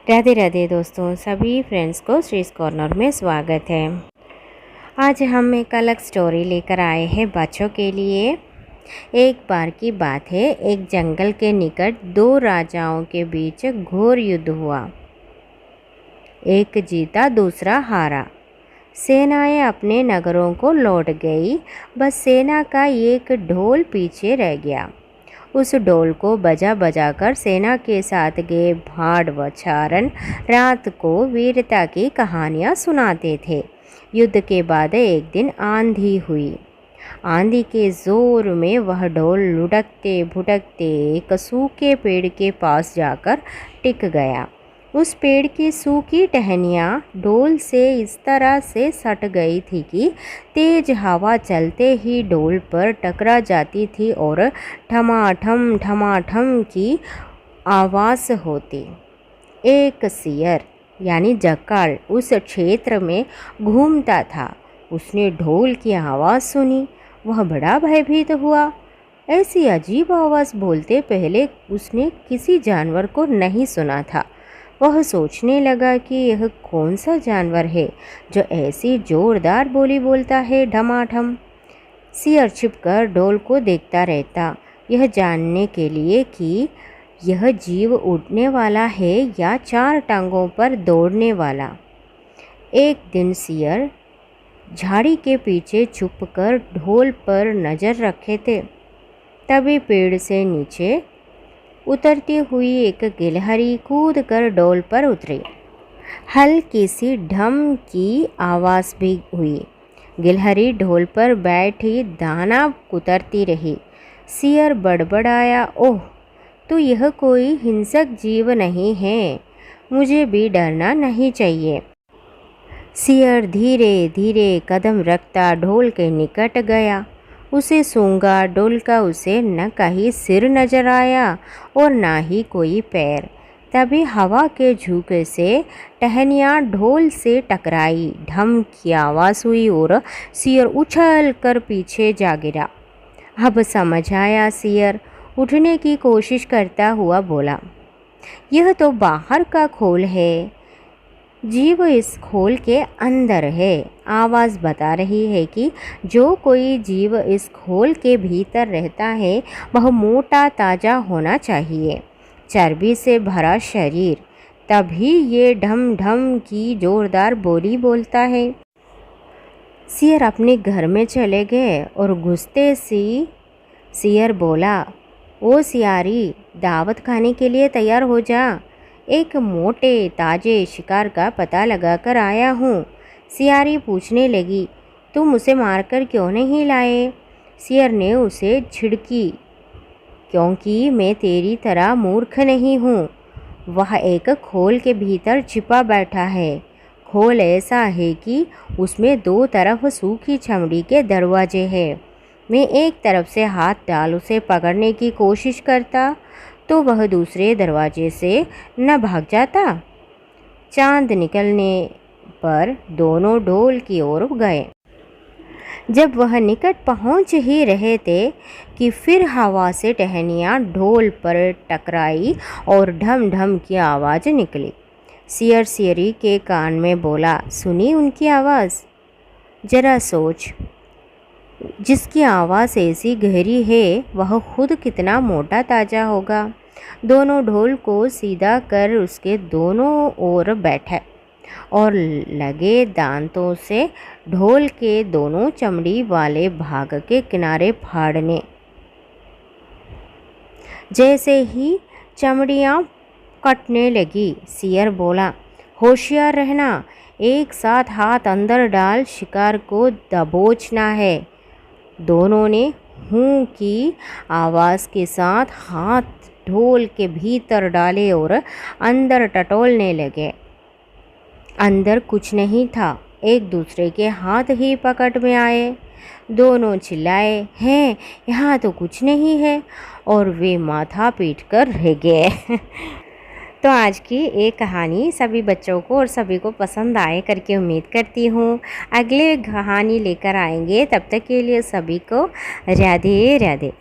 राधे राधे दोस्तों, सभी फ्रेंड्स को श्रीज कॉर्नर में स्वागत है। आज हम एक अलग स्टोरी लेकर आए हैं बच्चों के लिए। एक बार की बात है, एक जंगल के निकट दो राजाओं के बीच घोर युद्ध हुआ। एक जीता, दूसरा हारा। सेनाएं अपने नगरों को लौट गई, बस सेना का एक ढोल पीछे रह गया। उस ढोल को बजा बजा कर सेना के साथ गए भाड़ व चारण रात को वीरता की कहानियाँ सुनाते थे। युद्ध के बाद एक दिन आंधी हुई। आंधी के जोर में वह ढोल लुढ़कते भुड़कते एक सूखे पेड़ के पास जाकर टिक गया। उस पेड़ की सूखी टहनियाँ ढोल से इस तरह से सट गई थी कि तेज हवा चलते ही ढोल पर टकरा जाती थी और ठमाठम ठमाठम की आवाज़ होती। एक सियर यानी जक्काल उस क्षेत्र में घूमता था। उसने ढोल की आवाज़ सुनी। वह बड़ा भयभीत हुआ। ऐसी अजीब आवाज़ बोलते पहले उसने किसी जानवर को नहीं सुना था। वह सोचने लगा कि यह कौन सा जानवर है जो ऐसी जोरदार बोली बोलता है, ढमाढम। सियर छिपकर ढोल को देखता रहता, यह जानने के लिए कि यह जीव उड़ने वाला है या चार टांगों पर दौड़ने वाला। एक दिन सियर झाड़ी के पीछे छुपकर ढोल पर नज़र रखे थे। तभी पेड़ से नीचे उतरती हुई एक गिलहरी कूद कर ढोल पर उतरी। हल्की सी ढम की आवाज़ भी हुई। गिलहरी ढोल पर बैठी दाना कुतरती रही। सियर बड़बड़ाया, ओह, तो यह कोई हिंसक जीव नहीं है, मुझे भी डरना नहीं चाहिए। सियर धीरे धीरे कदम रखता ढोल के निकट गया। उसे सूंघा। ढोल का उसे न कहीं सिर नजर आया और न ही कोई पैर। तभी हवा के झोंके से टहनियाँ ढोल से टकराई। ढम की आवाज़ हुई और सियर उछल कर पीछे जा गिरा। अब समझ आया। सियर उठने की कोशिश करता हुआ बोला, यह तो बाहर का खोल है, जीव इस खोल के अंदर है। आवाज़ बता रही है कि जो कोई जीव इस खोल के भीतर रहता है वह मोटा ताज़ा होना चाहिए, चर्बी से भरा शरीर, तभी ये ढम ढम की जोरदार बोली बोलता है। सियर अपने घर में चले गए और घुसते सी सियर बोला, ओ सियारी, दावत खाने के लिए तैयार हो जा। एक मोटे ताजे शिकार का पता लगाकर आया हूँ। सियारी पूछने लगी, तुम उसे मारकर क्यों नहीं लाए? सियर ने उसे झिड़की, क्योंकि मैं तेरी तरह मूर्ख नहीं हूँ। वह एक खोल के भीतर छिपा बैठा है। खोल ऐसा है कि उसमें दो तरफ सूखी चमड़ी के दरवाजे हैं। मैं एक तरफ से हाथ डाल उसे पकड़ने की कोशिश करता तो वह दूसरे दरवाजे से न भाग जाता। चांद निकलने पर दोनों ढोल की ओर गए। जब वह निकट पहुंच ही रहे थे कि फिर हवा से टहनियाँ ढोल पर टकराई और ढम ढम की आवाज़ निकली। सियर सियरी के कान में बोला, सुनी उनकी आवाज़? जरा सोच, जिसकी आवाज़ ऐसी गहरी है वह खुद कितना मोटा ताज़ा होगा। दोनों ढोल को सीधा कर उसके दोनों ओर बैठे और लगे दांतों से ढोल के दोनों चमड़ी वाले भाग के किनारे फाड़ने। जैसे ही चमड़ियाँ कटने लगी, सियर बोला, होशियार रहना, एक साथ हाथ अंदर डाल शिकार को दबोचना है। दोनों ने हूँ की आवाज़ के साथ हाथ ढोल के भीतर डाले और अंदर टटोलने लगे। अंदर कुछ नहीं था, एक दूसरे के हाथ ही पकड़ में आए। दोनों चिल्लाए, हैं, यहाँ तो कुछ नहीं है, और वे माथा पीट कर रह गए। तो आज की एक कहानी सभी बच्चों को और सभी को पसंद आए करके उम्मीद करती हूँ। अगले कहानी लेकर आएंगे, तब तक के लिए सभी को राधे राधे।